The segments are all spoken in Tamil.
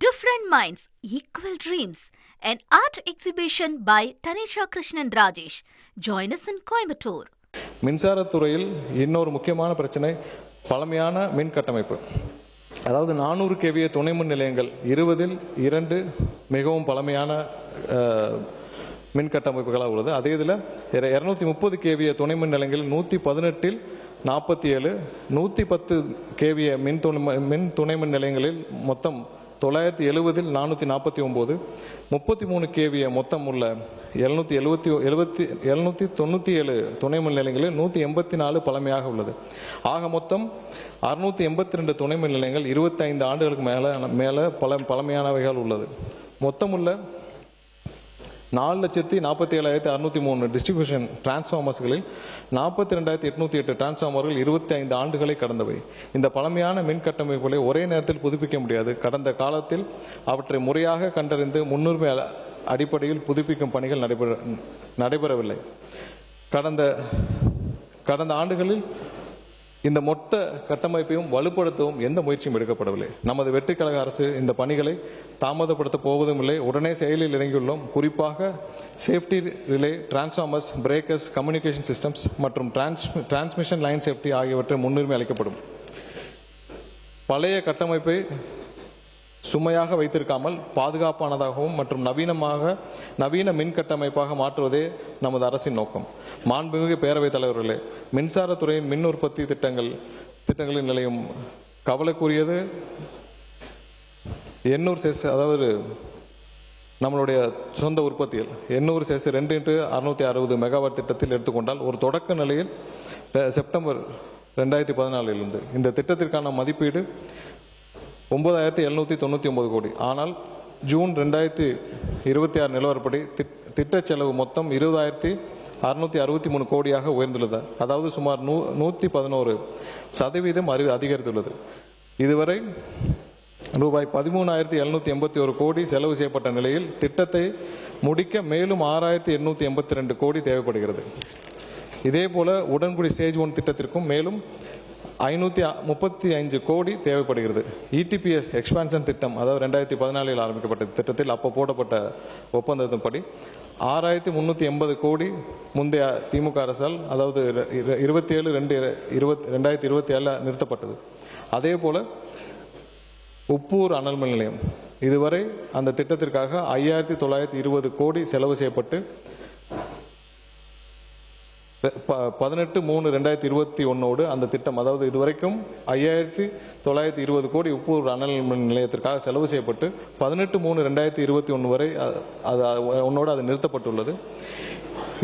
Different Minds, Equal Dreams, an art exhibition by Tanisha Krishnan Rajesh. Join us in Coimbatore. மின்சாரத்துறையில் இன்னொரு முக்கியமான பிரச்சனை பழமையான மின் கட்டமைப்பு. அதாவது 400 kVA துணை மின் நிலையங்கள் 20இல் 2 மிகவும் பழமையான மின் கட்டமைப்புகளாக உள்ளது. அதே இதில் 230 kVA துணை மின் நிலையங்கள் 118இல் 47, 110 kVA மின் துணை மின் நிலையங்களில் மொத்தம் 970இல் 449, 33 kVA மொத்தம் உள்ள 797 துணை மின் நிலையங்களில் 184 பழமையாக உள்ளது. ஆக மொத்தம் 682 துணை மின் நிலையங்கள் 25 ஆண்டுகளுக்கு மேலே பழமையானவைகள் உள்ளது. மொத்தமுள்ள 4,47,603 டிஸ்ட்ரிபியூஷன் டிரான்ஸ்ஃபார்மர்ஸ்களில் 42,808 டிரான்ஸ்ஃபார்மர்கள் 25 ஆண்டுகளை கடந்தவை. இந்த பழமையான மின் கட்டமைப்புகளை ஒரே நேரத்தில் புதுப்பிக்க முடியாது. கடந்த காலத்தில் அவற்றை முறையாக கண்டறிந்து முன்னுரிமை அடிப்படையில் புதுப்பிக்கும் பணிகள் நடைபெறவில்லை. கடந்த ஆண்டுகளில் இந்த மொத்த கட்டமைப்பையும் வலுப்படுத்தவும் எந்த முயற்சியும் எடுக்கப்படவில்லை. நமது வெற்றி கழக அரசு இந்த பணிகளை தாமதப்படுத்த போவதும் இல்லை. உடனே செயலில் இறங்கியுள்ளோம். குறிப்பாக safety relay, transformers, breakers, communication systems மற்றும் டிரான்ஸ்மிஷன் லைன் சேஃப்டி ஆகியவற்றை முன்னுரிமை அளிக்கப்படும். பழைய கட்டமைப்பை சுமையாக வைத்திருக்காமல் பாதுகாப்பானதாகவும் மற்றும் நவீன மின் கட்டமைப்பாக மாற்றுவதே நமது அரசின் நோக்கம். மாண்புமிகு பேரவைத் தலைவர்களே, மின்சாரத்துறையின் மின் உற்பத்தி திட்டங்களின் நிலையும் கவலைக்குரியது. 800 செஸ், அதாவது நம்மளுடைய சொந்த உற்பத்தியில் 800 செஸ் 2x660 மெகாவாட் திட்டத்தில் எடுத்துக்கொண்டால் ஒரு தொடக்க நிலையில் செப்டம்பர் 2014 இந்த திட்டத்திற்கான மதிப்பீடு 9,799 கோடி. ஆனால் ஜூன் 2026 நிலவரப்படி திட்ட செலவு மொத்தம் 20,663 கோடியாக உயர்ந்துள்ளது. அதாவது சுமார் 111% அதிகரித்துள்ளது. இதுவரை ரூபாய் 13,781 கோடி செலவு செய்யப்பட்ட நிலையில் திட்டத்தை முடிக்க மேலும் 6,882 கோடி தேவைப்படுகிறது. இதேபோல உடன்குடி ஸ்டேஜ் 1 திட்டத்திற்கும் மேலும் 535 கோடி தேவைப்படுகிறது. இடிபிஎஸ் எக்ஸ்பான்ஷன் திட்டம், அதாவது 2014 ஆரம்பிக்கப்பட்ட திட்டத்தில் அப்போ போடப்பட்ட ஒப்பந்தத்தின்படி 6,380 கோடி முந்தைய திமுக அரசால், அதாவது 27/2/2027 நிறுத்தப்பட்டது. அதே போல உப்பூர் அனல் மின் நிலையம் இதுவரை அந்த திட்டத்திற்காக 5,920 கோடி செலவு செய்யப்பட்டு 18/3/2021 அந்த திட்டம், அதாவது இதுவரைக்கும் 5,920 கோடி உப்பூர் அனல் மின் நிலையத்திற்காக செலவு செய்யப்பட்டு 18/3/2021 வரை அது நிறுத்தப்பட்டுள்ளது.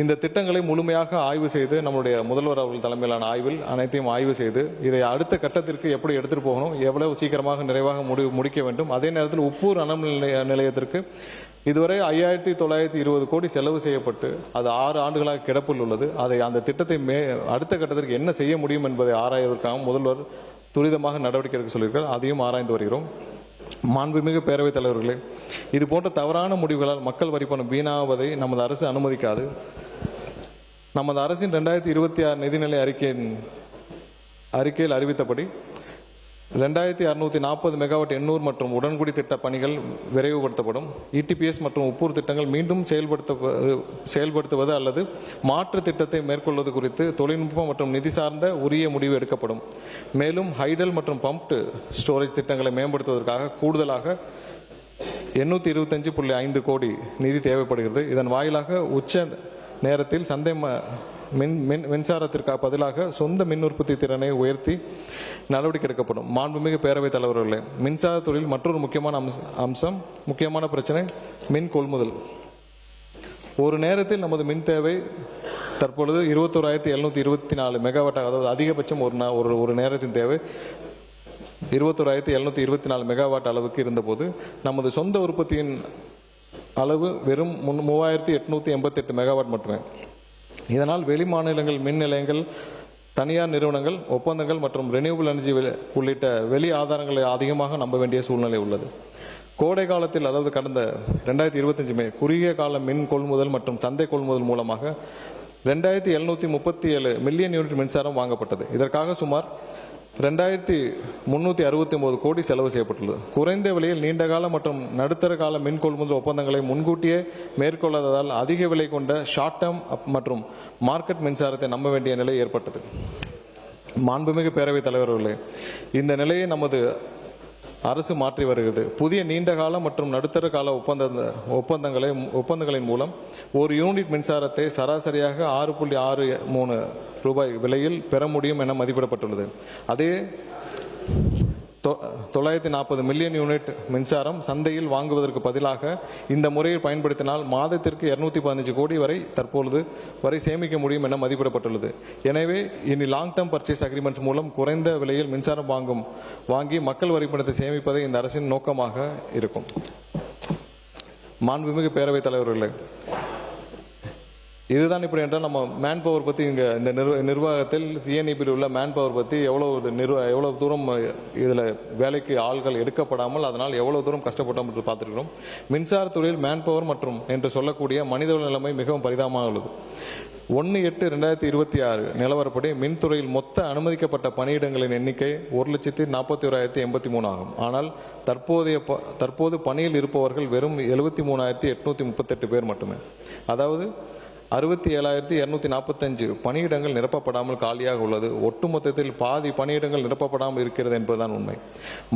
இந்த திட்டங்களை முழுமையாக ஆய்வு செய்து நம்முடைய முதல்வர் அவர்கள் தலைமையிலான ஆய்வில் அனைத்தையும் ஆய்வு செய்து இதை அடுத்த கட்டத்திற்கு எப்படி எடுத்துட்டு போகணும், எவ்வளவு சீக்கிரமாக நிறைவாக முடிக்க வேண்டும். அதே நேரத்தில் உப்பூர் அனல் நிலையத்திற்கு இதுவரை 5,920 கோடி செலவு செய்யப்பட்டு அது 6 ஆண்டுகளாக கிடப்பில் உள்ளது. அந்த திட்டத்தை அடுத்த கட்டத்திற்கு என்ன செய்ய முடியும் என்பதை ஆராய்வதற்காக முதல்வர் துரிதமாக நடவடிக்கை எடுக்க சொல்லியிருக்கிறார். அதையும் ஆராய்ந்து வருகிறோம். மாண்புமிகு பேரவைத் தலைவர்களே, இது போன்ற தவறான முடிவுகளால் மக்கள் வரி பணம் வீணாவதை நமது அரசு அனுமதிக்காது. நமது அரசின் 2026 நிதிநிலை அறிக்கையில் அறிவித்தபடி 2,640 மெகாவாட் எண்ணூர் மற்றும் உடன்குடி திட்ட பணிகள் விரைவுபடுத்தப்படும். இடிபிஎஸ் மற்றும் உப்பூர் திட்டங்கள் மீண்டும் செயல்படுத்துவது அல்லது மாற்று திட்டத்தை மேற்கொள்வது குறித்து தொழில்நுட்பம் மற்றும் நிதி சார்ந்த உரிய முடிவு எடுக்கப்படும். மேலும் ஹைடல் மற்றும் பம்ப்டு ஸ்டோரேஜ் திட்டங்களை மேம்படுத்துவதற்காக கூடுதலாக 825.5 கோடி நிதி தேவைப்படுகிறது. இதன் வாயிலாக உச்ச நேரத்தில் சந்தை மின்சாரத்திற்கு பதிலாக சொந்த மின் உற்பத்தி திறனை உயர்த்தி நடவடிக்கை எடுக்கப்படும். மாண்புமிகு பேரவைத் தலைவர்களே, மின்சார தொழில் மற்றொரு முக்கியமான பிரச்சனை மின் கொள்முதல். ஒரு நேரத்தில் நமது மின் தேவை தற்பொழுது 21,724 மெகாவாட், அதாவது அதிகபட்சம் ஒரு நேரத்தின் தேவை 21,724 மெகாவாட் அளவுக்கு இருந்தபோது நமது சொந்த உற்பத்தியின் அளவு வெறும் 3,888 மெகாவாட் மட்டுமே. இதனால் வெளி மாநிலங்கள் மின் நிலையங்கள், தனியார் நிறுவனங்கள், ஒப்பந்தங்கள் மற்றும் ரெனியூபிள் எனர்ஜி உள்ளிட்ட வெளி ஆதாரங்களை அதிகமாக நம்ப வேண்டிய சூழ்நிலை உள்ளது. கோடை காலத்தில், அதாவது கடந்த 2025 மே குறுகிய கால மின் கொள்முதல் மற்றும் சந்தை கொள்முதல் மூலமாக 2,737 மில்லியன் யூனிட் மின்சாரம் வாங்கப்பட்டது. இதற்காக சுமார் 2369 கோடி செலவு செய்யப்பட்டுள்ளது. குறைந்த விலையில் நீண்டகால மற்றும் நடுத்தர கால மின் கொள்முதல் ஒப்பந்தங்களை முன்கூட்டியே மேற்கொள்ளாததால் அதிக விலை கொண்ட ஷார்ட் டேர்ம் மற்றும் மார்க்கெட் மின்சாரத்தை நம்ப வேண்டிய நிலை ஏற்பட்டது. மாண்புமிகு பேரவைத் தலைவர்களே, இந்த நிலையை நமது அரசு மாற்றி வருகிறது. புதிய நீண்டகால மற்றும் நடுத்தர கால ஒப்பந்தங்களின் மூலம் ஒரு யூனிட் மின்சாரத்தை சராசரியாக 6.63 ரூபாய் விலையில் பெற முடியும் என மதிப்பிடப்பட்டுள்ளது. அதே 940 மில்லியன் யூனிட் மின்சாரம் சந்தையில் வாங்குவதற்கு பதிலாக இந்த முறையில் பயன்படுத்தினால் மாதத்திற்கு 215 கோடி தற்பொழுது வரை சேமிக்க முடியும் என மதிப்பிடப்பட்டுள்ளது. எனவே இனி லாங் டேர்ம் பர்ச்சேஸ் அக்ரிமெண்ட்ஸ் மூலம் குறைந்த விலையில் மின்சாரம் வாங்கி மக்கள் வரி பணத்தை சேமிப்பதே இந்த அரசின் நோக்கமாக இருக்கும். மாண்புமிகு பேரவைத் தலைவர்களே, இதுதான் இப்படி என்றால் நம்ம மேன் பவர் பற்றி இங்கே இந்த நிர்வாகத்தில் டிஎன்இபியில் உள்ள மேன் பவர் பற்றி எவ்வளவு தூரம் இதில் வேலைக்கு ஆள்கள் எடுக்கப்படாமல் அதனால் எவ்வளவு தூரம் கஷ்டப்பட்டோம் என்று பார்த்துருக்கிறோம். மின்சாரத்துறையில் மேன் பவர் மற்றும் என்று சொல்லக்கூடிய மனிதவள நிலைமை மிகவும் பரிதாபமாக உள்ளது. 1/8/2026 நிலவரப்படி மின்துறையில் மொத்த அனுமதிக்கப்பட்ட பணியிடங்களின் எண்ணிக்கை 1,41,083 ஆகும். ஆனால் தற்போது பணியில் இருப்பவர்கள் வெறும் 73,838 பேர் மட்டுமே. அதாவது 67,245 பணியிடங்கள் நிரப்பப்படாமல் காலியாக உள்ளது. ஒட்டுமொத்தத்தில் பாதி பணியிடங்கள் நிரப்பப்படாமல் இருக்கிறது என்பதுதான் உண்மை.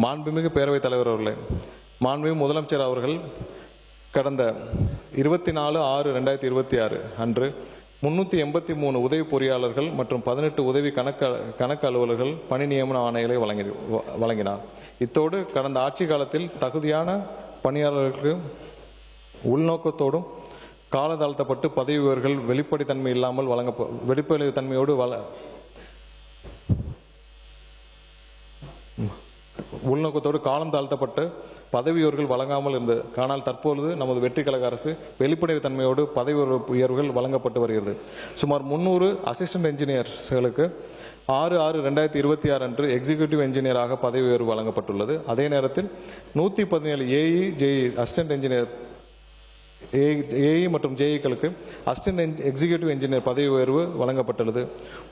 மாண்புமிகு பேரவைத் தலைவர் அவர்களே, மாண்புமிகு முதலமைச்சர் அவர்கள் கடந்த 24/6/2026 அன்று 383 உதவி பொறியாளர்கள் மற்றும் 18 உதவி கணக்கு அலுவலர்கள் பணி நியமன ஆணைகளை வழங்கினார். இத்தோடு கடந்த ஆட்சி காலத்தில் தகுதியான பணியாளர்களுக்கு உள்நோக்கத்தோடும் கால தாழ்த்தப்பட்டு பதவி உயர்வுகள் வெளிப்படைத்தன்மை இல்லாமல் வெளிப்படைத்தன்மையோடு உள்நோக்கத்தோடு காலம் தாழ்த்தப்பட்டு பதவி உயர்வுகள் வழங்காமல் இருந்தது. ஆனால் தற்பொழுது நமது வெற்றி கழக அரசு வெளிப்படைத்தன்மையோடு பதவி உயர்வுகள் வழங்கப்பட்டு வருகிறது. சுமார் 300 அசிஸ்டன்ட் என்ஜினியர்ஸ்களுக்கு 6/6/2026 அன்று எக்ஸிகியூட்டிவ் என்ஜினியராக பதவி உயர்வு வழங்கப்பட்டுள்ளது. அதே நேரத்தில் 117 ஜேஇ அசிஸ்டன்ட் என்ஜினியர் ஏஇ மற்றும் ஜேஇக்களுக்கு அசிஸ்டன்ட் எக்ஸிகியூட்டிவ் என்ஜினியர் பதவி உயர்வு வழங்கப்பட்டுள்ளது.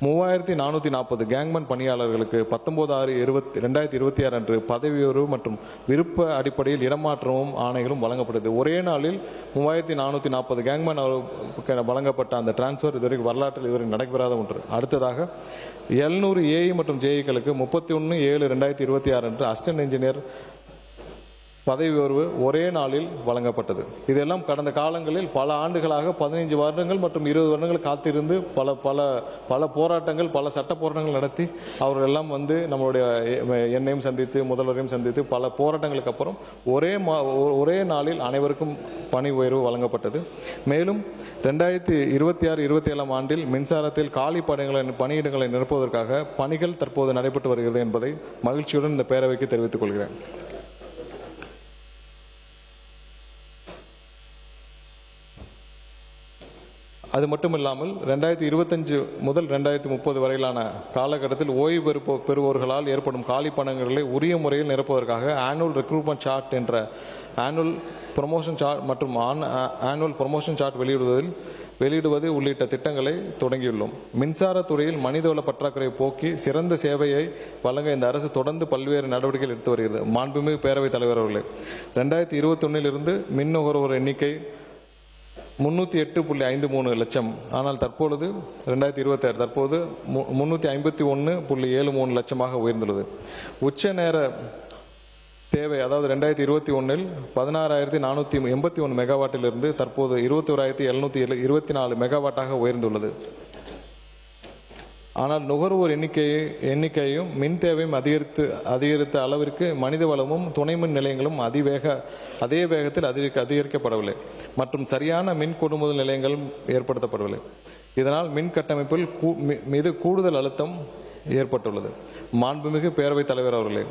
3440 கேங்மேன் பணியாளர்களுக்கு 19/6/2026 அன்று பதவி உயர்வு மற்றும் விருப்ப அடிப்படையில் இடமாற்றமும் ஆணைகளும் வழங்கப்பட்டது. ஒரே நாளில் 3440 கேங்மேன் வழங்கப்பட்ட அந்த டிரான்ஸ்ஃபர் இதுவரைக்கும் வரலாற்றில் இதுவரை நடைபெறாத ஒன்று. அடுத்ததாக 700 ஏஇ மற்றும் ஜேஇக்களுக்கு 31/7/2026 அன்று அசிஸ்டன்ட் என்ஜினியர் பதவி உயர்வு ஒரே நாளில் வழங்கப்பட்டது. இதெல்லாம் கடந்த காலங்களில் பல ஆண்டுகளாக 15 வருடங்கள் மற்றும் 20 வருடங்கள் காத்திருந்து பல போராட்டங்கள், பல சட்ட போராட்டங்கள் நடத்தி அவர்கள் எல்லாம் நம்மளுடைய என்னையும் சந்தித்து முதல்வரையும் சந்தித்து பல போராட்டங்களுக்கு அப்புறம் ஒரே நாளில் அனைவருக்கும் பணி உயர்வு வழங்கப்பட்டது. மேலும் 2026-27 ஆண்டில் மின்சாரத்தில் காலி பணியிடங்களை நிரப்புவதற்காக பணிகள் தற்போது நடைபெற்று வருகிறது என்பதை மகிழ்ச்சியுடன் இந்த பேரவைக்கு தெரிவித்துக் கொள்கிறேன். அது மட்டும் இல்லாமல் 2025 முதல் 2030 வரையிலான காலகட்டத்தில் ஓய்வு பெறுவோர்களால் ஏற்படும் காலி பணியிடங்களை உரிய முறையில் நிரப்புவதற்காக ஆனுவல் ரெக்ரூட்மெண்ட் சார்ட் என்ற ஆனுவல் ப்ரமோஷன் சார்ட் மற்றும் ஆனுவல் ப்ரமோஷன் சார்ட் வெளியிடுவது உள்ளிட்ட திட்டங்களை தொடங்கியுள்ளோம். மின்சாரத்துறையில் மனிதவள பற்றாக்குறையை போக்கி சிறந்த சேவையை வழங்க இந்த அரசு தொடர்ந்து பல்வேறு நடவடிக்கைகள் எடுத்து வருகிறது. மாண்புமிகு பேரவைத் தலைவர் அவர்களே, 2021 மின் நுகர்வோர் எண்ணிக்கை 308.53 லட்சம். ஆனால் தற்பொழுது 2026 தற்போது 351.73 லட்சமாக உயர்ந்துள்ளது. உச்ச நேர தேவை அதாவது 2021 16,481 மெகாவாட்டிலிருந்து தற்போது 21,724 மெகாவாட்டாக உயர்ந்துள்ளது. ஆனால் நுகர்வோர் எண்ணிக்கையும் மின் தேவையும் அதிகரித்த அளவிற்கு மனித வளமும் துணை மின் நிலையங்களும் அதே வேகத்தில் அதிகரிக்கப்படவில்லை மற்றும் சரியான மின் கொள்முதல் நிலையங்களும் ஏற்படுத்தப்படவில்லை. இதனால் மின் கட்டமைப்பில் மீது கூடுதல் அழுத்தம் ஏற்பட்டுள்ளது. மாண்புமிகு பேரவைத் தலைவர் அவர்களே,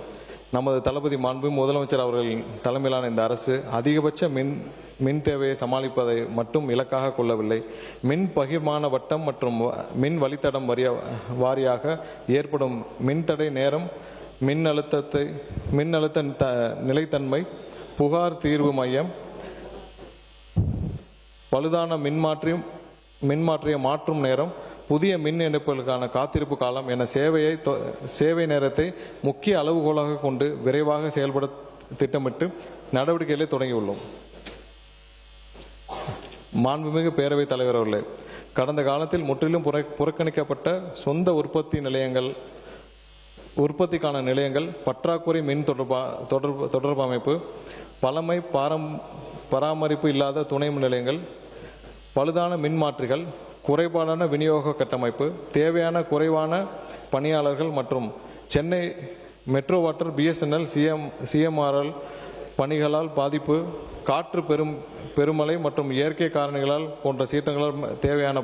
நமது தளபதி மாண்புமிகு முதலமைச்சர் அவர்களின் தலைமையிலான இந்த அரசு அதிகபட்ச மின் தேவையை சமாளிப்பதை மட்டும் இலக்காக கொள்ளவில்லை. மின் பகிர்மான வட்டம் மற்றும் மின் வழித்தடம் வாரியாக ஏற்படும் மின்தடை நேரம், மின் அழுத்த நிலைத்தன்மை, புகார் தீர்வு மையம், பழுதான மின்மாற்றியை மாற்றும் நேரம், புதிய மின் இணைப்புகளுக்கான காத்திருப்பு காலம் என சேவை நேரத்தை முக்கிய அளவுகோலாக கொண்டு விரைவாக செயல்பட திட்டமிட்டு நடவடிக்கைகளை தொடங்கியுள்ளோம். மாண்புமிகு பேரவைத் தலைவர் அவர்களே, கடந்த காலத்தில் முற்றிலும் புறக்கணிக்கப்பட்ட சொந்த உற்பத்திக்கான நிலையங்கள், பற்றாக்குறை மின் தொடர்பு அமைப்பு, பழமை பராமரிப்பு இல்லாத துணை மின் நிலையங்கள், பழுதான மின்மாற்றிகள், குறைபாடான விநியோக கட்டமைப்பு, தேவையான குறைவான பணியாளர்கள் மற்றும் Chennai metro water, BSNL, CMRL பணிகளால் பாதிப்பு, காற்று பெருமழை மற்றும் இயற்கை காரணிகளால் போன்ற சீற்றங்களால் தேவையான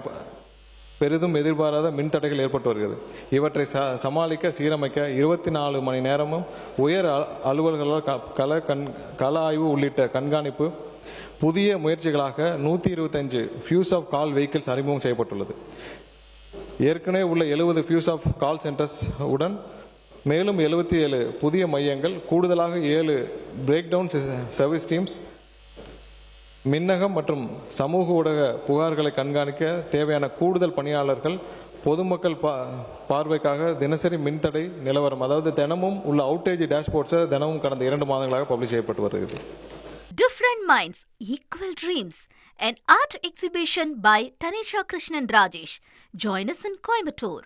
பெரிதும் எதிர்பாராத மின்தடைகள் ஏற்பட்டு வருகிறது. இவற்றை சமாளிக்க சீரமைக்க 24 மணி நேரமும் உயர் அலுவலர்களால் கள ஆய்வு உள்ளிட்ட கண்காணிப்பு புதிய முயற்சிகளாக 125 ஃபியூஸ் ஆஃப் கால் வெஹிக்கிள்ஸ் அறிமுகம் செய்யப்பட்டுள்ளது. ஏற்கனவே உள்ள 70 ஃபியூஸ் ஆஃப் கால் சென்டர்ஸ் உடன் மேலும் 77 புதிய மையங்கள், கூடுதலாக 7 பிரேக் டவுன் சர்வீஸ் டீம்ஸ், மின்னகம் மற்றும் சமூக ஊடக புகார்களை கண்காணிக்க தேவையான கூடுதல் பணியாளர்கள், பொதுமக்கள் பார்வைக்காக தினசரி மின்தடை நிலவரம், அதாவது தினமும் உள்ள அவுட்டேஜ் டேஷ்போர்ட்ஸை தினமும் கடந்த 2 மாதங்களாக பப்ளிஷ் செய்யப்பட்டு வருகிறது. Different Minds, Equal Dreams, an art exhibition by Tanisha Krishnan Rajesh. Join us in Coimbatore.